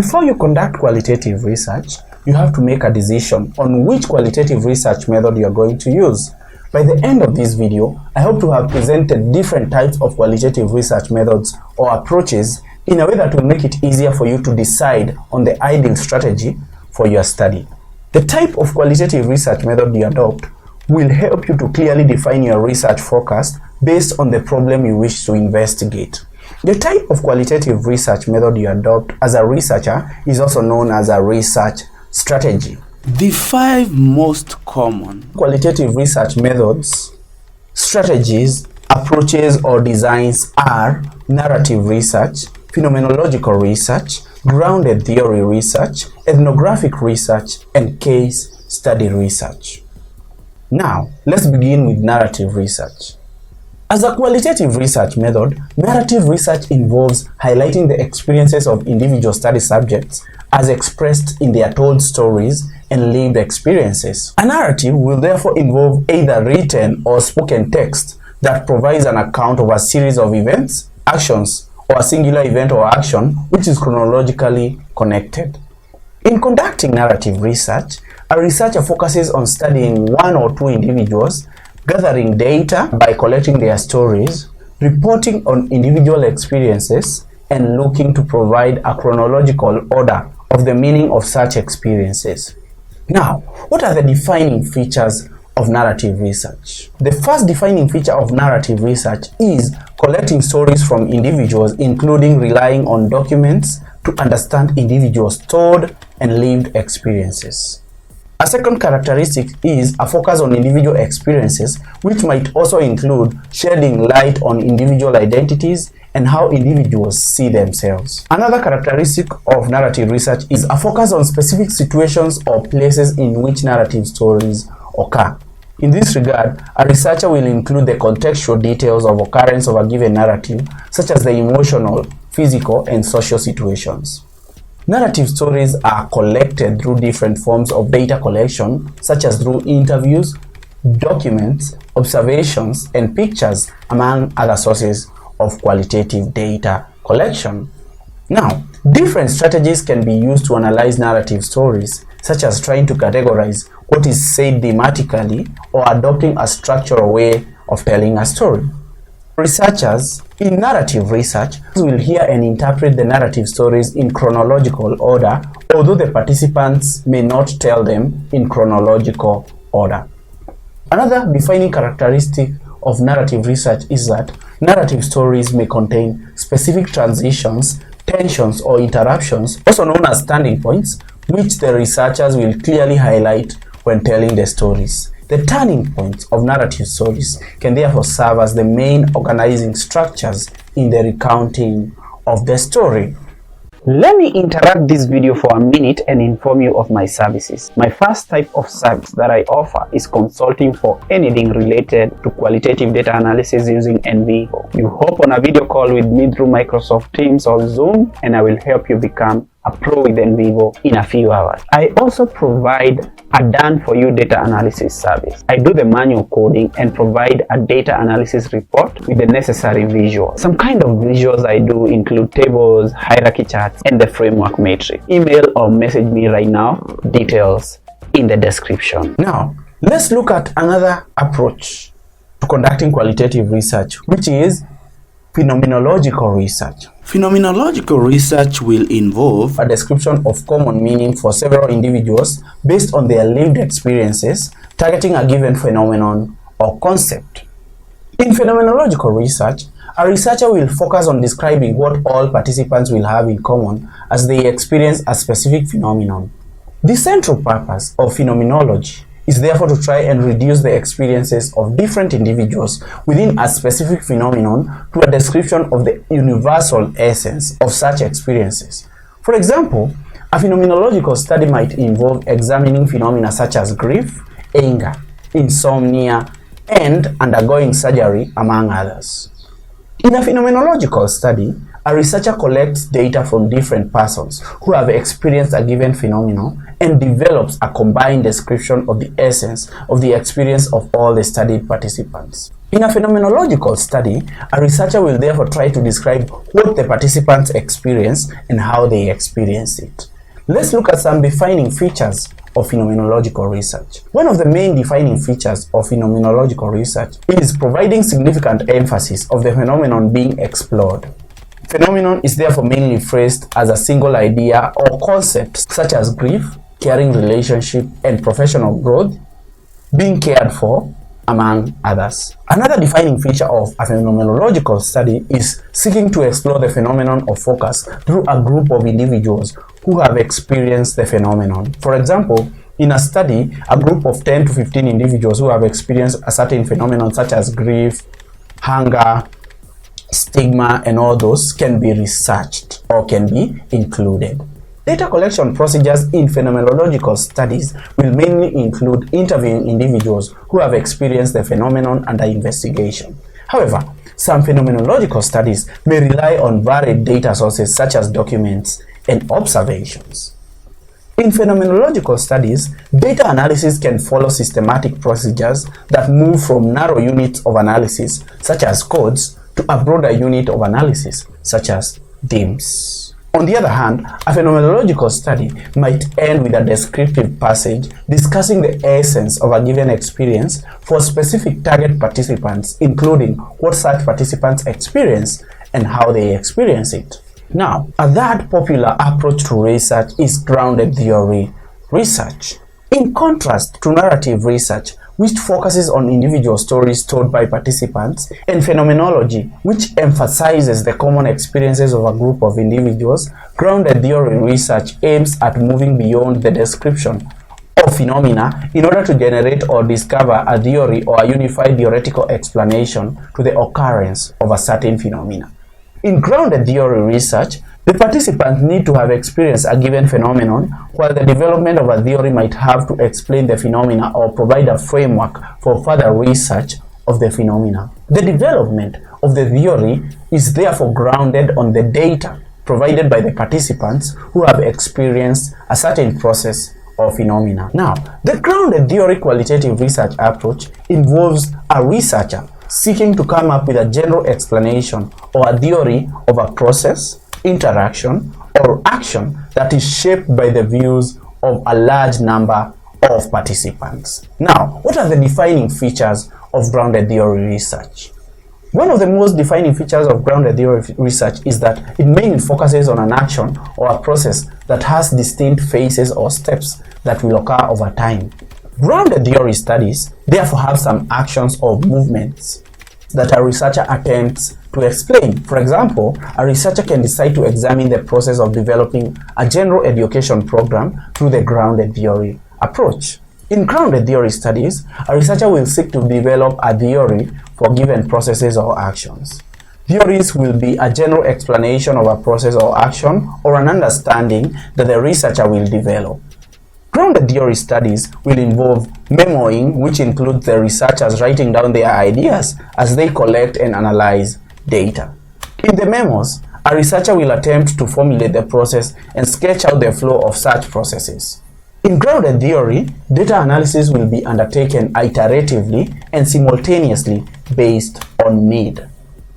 Before you conduct qualitative research, you have to make a decision on which qualitative research method you are going to use. By the end of this video, I hope to have presented different types of qualitative research methods or approaches in a way that will make it easier for you to decide on the ideal strategy for your study. The type of qualitative research method you adopt will help you to clearly define your research focus based on the problem you wish to investigate. The type of qualitative research method you adopt as a researcher is also known as a research strategy. The 5 most common qualitative research methods, strategies, approaches or designs are narrative research, phenomenological research, grounded theory research, ethnographic research, and case study research. Now, let's begin with narrative research. As a qualitative research method, narrative research involves highlighting the experiences of individual study subjects as expressed in their told stories and lived experiences. A narrative will therefore involve either written or spoken text that provides an account of a series of events, actions, or a singular event or action which is chronologically connected. In conducting narrative research, a researcher focuses on studying one or two individuals, gathering data by collecting their stories, reporting on individual experiences, and looking to provide a chronological order of the meaning of such experiences. Now, what are the defining features of narrative research? The first defining feature of narrative research is collecting stories from individuals, including relying on documents to understand individuals' told and lived experiences. A second characteristic is a focus on individual experiences, which might also include shedding light on individual identities and how individuals see themselves. Another characteristic of narrative research is a focus on specific situations or places in which narrative stories occur. In this regard, a researcher will include the contextual details of occurrence of a given narrative, such as the emotional, physical, and social situations. Narrative stories are collected through different forms of data collection, such as through interviews, documents, observations, and pictures, among other sources of qualitative data collection. Now, different strategies can be used to analyze narrative stories, such as trying to categorize what is said thematically or adopting a structural way of telling a story. Researchers in narrative research will hear and interpret the narrative stories in chronological order, although the participants may not tell them in chronological order. Another defining characteristic of narrative research is that narrative stories may contain specific transitions, tensions, or interruptions, also known as standing points, which the researchers will clearly highlight when telling the stories. The turning points of narrative stories can therefore serve as the main organizing structures in the recounting of the story. Let me interrupt this video for a minute and inform you of my services. My first type of service that I offer is consulting for anything related to qualitative data analysis using NVivo. You hop on a video call with me through Microsoft Teams or Zoom, and I will help you become a pro with NVivo in a few hours. I also provide a done-for-you data analysis service. I do the manual coding and provide a data analysis report with the necessary visuals. Some kind of visuals I do include tables, hierarchy charts, and the framework matrix. Email or message me right now, details in the description. Now, let's look at another approach to conducting qualitative research, which is phenomenological research. Phenomenological research will involve a description of common meaning for several individuals based on their lived experiences, targeting a given phenomenon or concept. In phenomenological research, a researcher will focus on describing what all participants will have in common as they experience a specific phenomenon. The central purpose of phenomenology is therefore to try and reduce the experiences of different individuals within a specific phenomenon to a description of the universal essence of such experiences. For example, a phenomenological study might involve examining phenomena such as grief, anger, insomnia, and undergoing surgery, among others. In a phenomenological study, a researcher collects data from different persons who have experienced a given phenomenon and develops a combined description of the essence of the experience of all the studied participants. In a phenomenological study, a researcher will therefore try to describe what the participants experience and how they experience it. Let's look at some defining features of phenomenological research. One of the main defining features of phenomenological research is providing significant emphasis of the phenomenon being explored. Phenomenon is therefore mainly phrased as a single idea or concept such as grief, caring relationship, and professional growth, being cared for, among others. Another defining feature of a phenomenological study is seeking to explore the phenomenon of focus through a group of individuals who have experienced the phenomenon. For example, in a study, a group of 10 to 15 individuals who have experienced a certain phenomenon such as grief, hunger, stigma, and all those can be researched or can be included. Data collection procedures in phenomenological studies will mainly include interviewing individuals who have experienced the phenomenon under investigation. However, some phenomenological studies may rely on varied data sources such as documents and observations. In phenomenological studies, data analysis can follow systematic procedures that move from narrow units of analysis, such as codes, to a broader unit of analysis, such as themes. On the other hand, a phenomenological study might end with a descriptive passage discussing the essence of a given experience for specific target participants, including what such participants experience and how they experience it. Now, a third popular approach to research is grounded theory research. In contrast to narrative research, which focuses on individual stories told by participants, and phenomenology, which emphasizes the common experiences of a group of individuals, grounded theory research aims at moving beyond the description of phenomena in order to generate or discover a theory or a unified theoretical explanation to the occurrence of a certain phenomena. In grounded theory research, the participants need to have experienced a given phenomenon, while the development of a theory might have to explain the phenomena or provide a framework for further research of the phenomena. The development of the theory is therefore grounded on the data provided by the participants who have experienced a certain process or phenomena. Now, the grounded theory qualitative research approach involves a researcher seeking to come up with a general explanation or a theory of a process, interaction, or action that is shaped by the views of a large number of participants. Now, what are the defining features of grounded theory research? One of the most defining features of grounded theory research is that it mainly focuses on an action or a process that has distinct phases or steps that will occur over time. Grounded theory studies therefore have some actions or movements that a researcher attempts to explain. For example, a researcher can decide to examine the process of developing a general education program through the grounded theory approach. In grounded theory studies, a researcher will seek to develop a theory for given processes or actions. Theories will be a general explanation of a process or action or an understanding that the researcher will develop. Grounded theory studies will involve memoing, which includes the researchers writing down their ideas as they collect and analyze data. In the memos, a researcher will attempt to formulate the process and sketch out the flow of such processes. In grounded theory, data analysis will be undertaken iteratively and simultaneously based on need.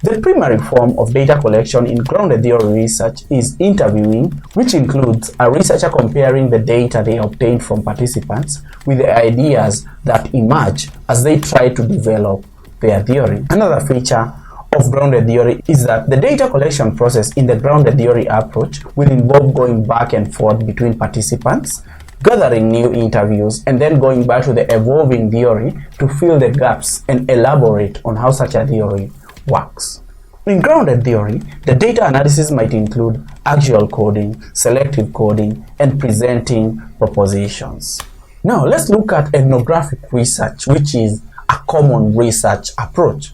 The primary form of data collection in grounded theory research is interviewing, which includes a researcher comparing the data they obtained from participants with the ideas that emerge as they try to develop their theory. Another feature of grounded theory is that the data collection process in the grounded theory approach will involve going back and forth between participants, gathering new interviews, and then going back to the evolving theory to fill the gaps and elaborate on how such a theory works. In grounded theory, the data analysis might include actual coding, selective coding, and presenting propositions. Now, let's look at ethnographic research, which is a common research approach.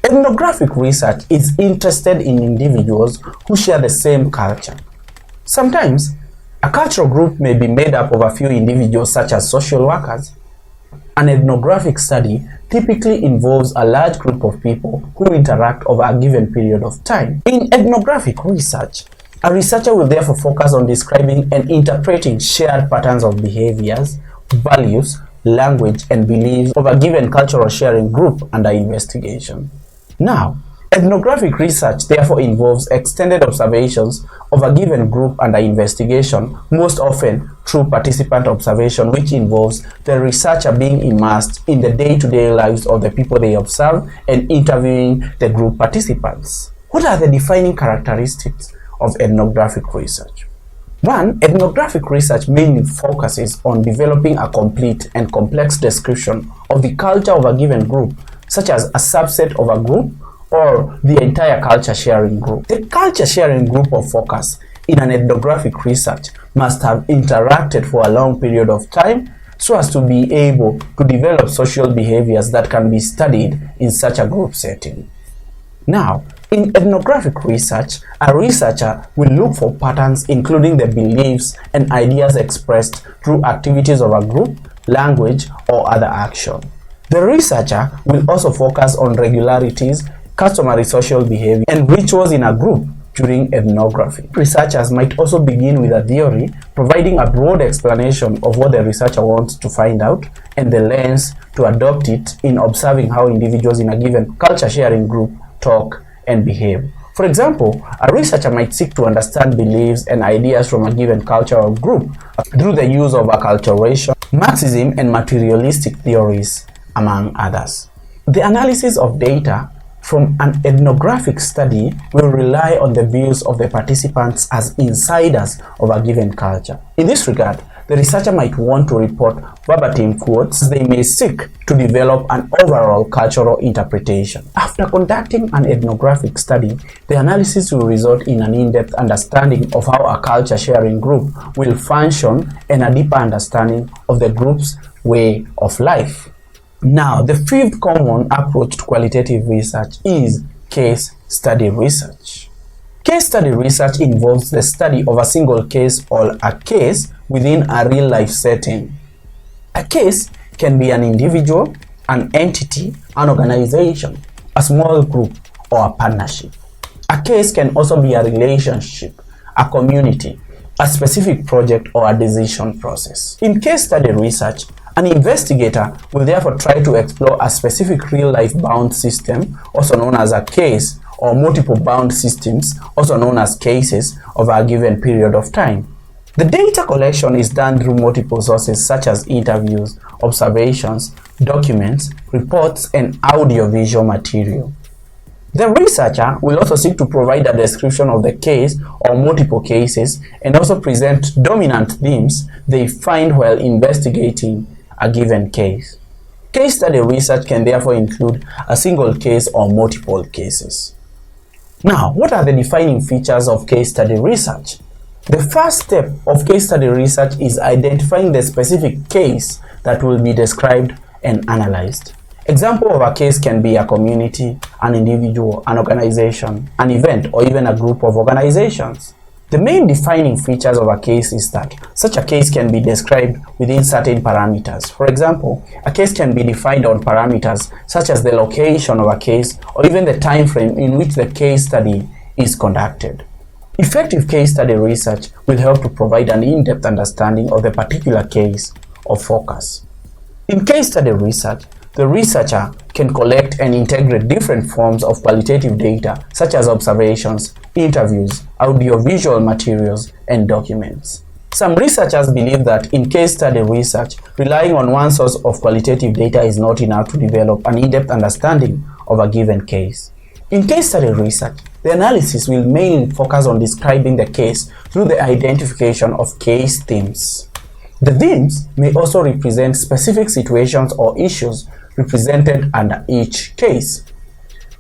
Ethnographic research is interested in individuals who share the same culture. Sometimes, a cultural group may be made up of a few individuals such as social workers. An ethnographic study typically involves a large group of people who interact over a given period of time. In ethnographic research, a researcher will therefore focus on describing and interpreting shared patterns of behaviors, values, language, and beliefs of a given cultural sharing group under investigation. Now, ethnographic research therefore involves extended observations of a given group under investigation, most often through participant observation, which involves the researcher being immersed in the day-to-day lives of the people they observe and interviewing the group participants. What are the defining characteristics of ethnographic research? 1. Ethnographic research mainly focuses on developing a complete and complex description of the culture of a given group, such as a subset of a group or the entire culture sharing group. The culture sharing group of focus in an ethnographic research must have interacted for a long period of time so as to be able to develop social behaviors that can be studied in such a group setting. Now, in ethnographic research, a researcher will look for patterns including the beliefs and ideas expressed through activities of a group, language, or other action. The researcher will also focus on regularities, customary social behavior, and rituals in a group during ethnography. Researchers might also begin with a theory, providing a broad explanation of what the researcher wants to find out and the lens to adopt it in observing how individuals in a given culture sharing group talk and behave. For example, a researcher might seek to understand beliefs and ideas from a given culture or group through the use of acculturation, Marxism, and materialistic theories, among others. The analysis of data from an ethnographic study will rely on the views of the participants as insiders of a given culture. In this regard, the researcher might want to report verbatim quotes. They may seek to develop an overall cultural interpretation. After conducting an ethnographic study, the analysis will result in an in-depth understanding of how a culture sharing group will function and a deeper understanding of the group's way of life. Now, the fifth common approach to qualitative research is case study research. Case study research involves the study of a single case or a case within a real-life setting. A case can be an individual, an entity, an organization, a small group, or a partnership. A case can also be a relationship, a community, a specific project, or a decision process. In case study research, an investigator will therefore try to explore a specific real-life bound system, also known as a case, or multiple bound systems, also known as cases, of a given period of time. The data collection is done through multiple sources such as interviews, observations, documents, reports, and audiovisual material. The researcher will also seek to provide a description of the case or multiple cases and also present dominant themes they find while investigating a given case. Case study research can therefore include a single case or multiple cases. Now, what are the defining features of case study research? The first step of case study research is identifying the specific case that will be described and analyzed. Example of a case can be a community, an individual, an organization, an event, or even a group of organizations. The main defining features of a case is that such a case can be described within certain parameters. For example, a case can be defined on parameters such as the location of a case or even the time frame in which the case study is conducted. Effective case study research will help to provide an in-depth understanding of the particular case of focus. In case study research, the researcher can collect and integrate different forms of qualitative data such as observations, interviews, audiovisual materials, and documents. Some researchers believe that in case study research, relying on one source of qualitative data is not enough to develop an in-depth understanding of a given case. In case study research, the analysis will mainly focus on describing the case through the identification of case themes. The themes may also represent specific situations or issues represented under each case.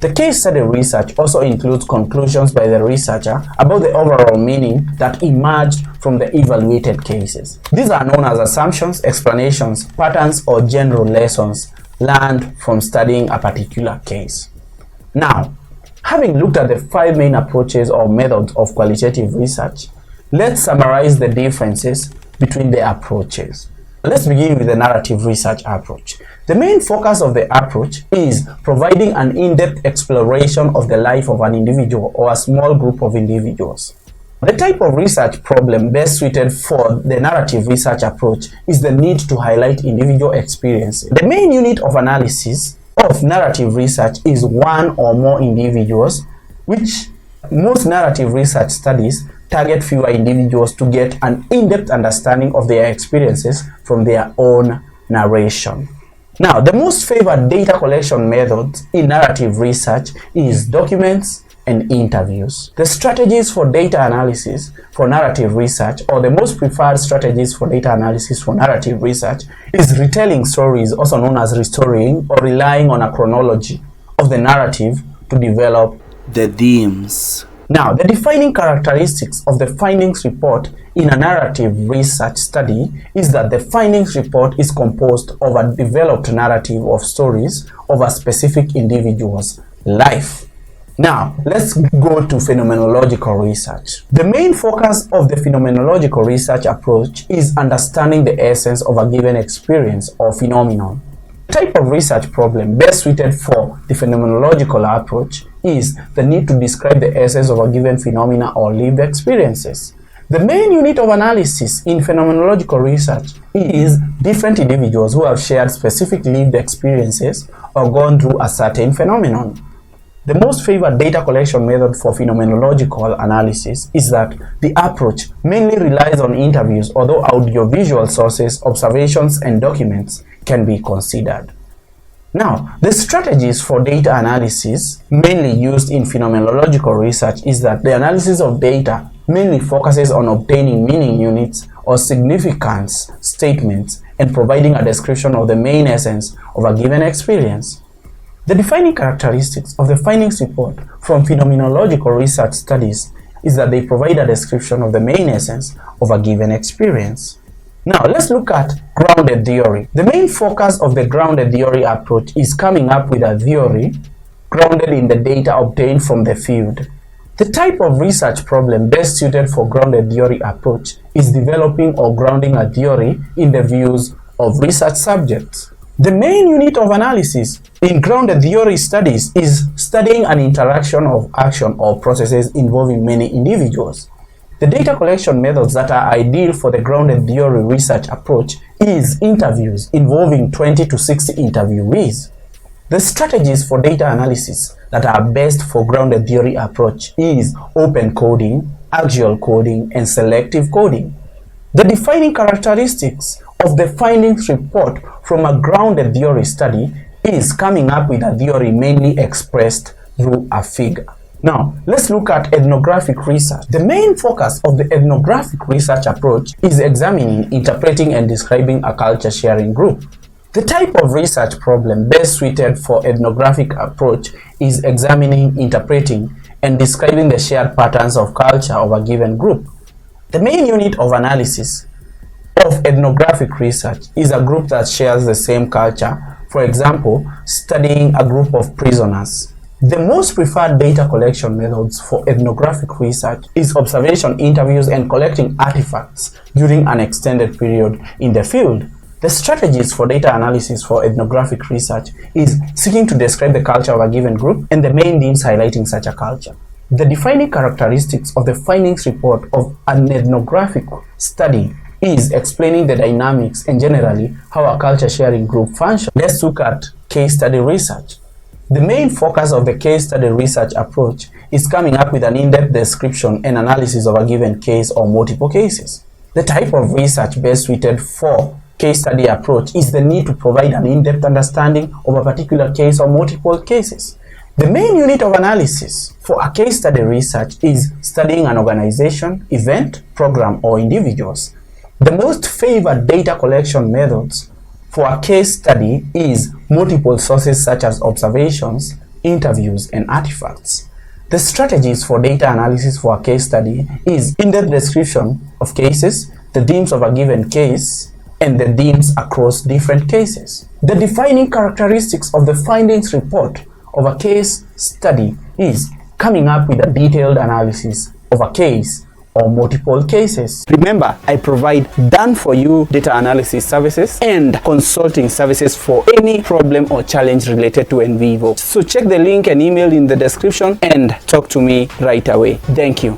The case study research also includes conclusions by the researcher about the overall meaning that emerged from the evaluated cases. These are known as assumptions, explanations, patterns, or general lessons learned from studying a particular case. Now, having looked at the 5 main approaches or methods of qualitative research, let's summarize the differences between the approaches. Let's begin with the narrative research approach. The main focus of the approach is providing an in-depth exploration of the life of an individual or a small group of individuals. The type of research problem best suited for the narrative research approach is the need to highlight individual experiences. The main unit of analysis of narrative research is one or more individuals, which most narrative research studies target fewer individuals to get an in-depth understanding of their experiences from their own narration. Now, the most favored data collection method in narrative research is documents and interviews. The strategies for data analysis for narrative research, or the most preferred strategies for data analysis for narrative research, is retelling stories, also known as restoring, or relying on a chronology of the narrative to develop the themes. Now, the defining characteristics of the findings report in a narrative research study is that the findings report is composed of a developed narrative of stories of a specific individual's life. Now, let's go to phenomenological research. The main focus of the phenomenological research approach is understanding the essence of a given experience or phenomenon. The type of research problem best suited for the phenomenological approach is the need to describe the essence of a given phenomena or lived experiences. The main unit of analysis in phenomenological research is different individuals who have shared specific lived experiences or gone through a certain phenomenon. The most favored data collection method for phenomenological analysis is that the approach mainly relies on interviews, although audiovisual sources, observations, and documents can be considered. Now, the strategies for data analysis mainly used in phenomenological research is that the analysis of data mainly focuses on obtaining meaning units or significance statements and providing a description of the main essence of a given experience. The defining characteristics of the findings report from phenomenological research studies is that they provide a description of the main essence of a given experience. Now, let's look at grounded theory. The main focus of the grounded theory approach is coming up with a theory grounded in the data obtained from the field. The type of research problem best suited for grounded theory approach is developing or grounding a theory in the views of research subjects. The main unit of analysis in grounded theory studies is studying an interaction of action or processes involving many individuals. The data collection methods that are ideal for the grounded theory research approach is interviews involving 20 to 60 interviewees. The strategies for data analysis that are best for grounded theory approach is open coding, axial coding, and selective coding. The defining characteristics of the findings report from a grounded theory study is coming up with a theory mainly expressed through a figure. Now, let's look at ethnographic research. The main focus of the ethnographic research approach is examining, interpreting, and describing a culture sharing group. The type of research problem best suited for ethnographic approach is examining, interpreting, and describing the shared patterns of culture of a given group. The main unit of analysis of ethnographic research is a group that shares the same culture, for example, studying a group of prisoners. The most preferred data collection methods for ethnographic research is observation, interviews, and collecting artifacts during an extended period in the field. The strategies for data analysis for ethnographic research is seeking to describe the culture of a given group and the main themes highlighting such a culture. The defining characteristics of the findings report of an ethnographic study is explaining the dynamics and generally how a culture sharing group functions. Let's look at case study research. The main focus of the case study research approach is coming up with an in-depth description and analysis of a given case or multiple cases. The type of research best suited for case study approach is the need to provide an in-depth understanding of a particular case or multiple cases. The main unit of analysis for a case study research is studying an organization, event, program, or individuals. The most favored data collection methods for a case study is multiple sources such as observations, interviews, and artifacts. The strategies for data analysis for a case study is in-depth description of cases, the themes of a given case, and the themes across different cases. The defining characteristics of the findings report of a case study is coming up with a detailed analysis of a case or multiple cases. Remember, I provide done-for-you data analysis services and consulting services for any problem or challenge related to NVivo. So check the link and email in the description and talk to me right away. Thank you.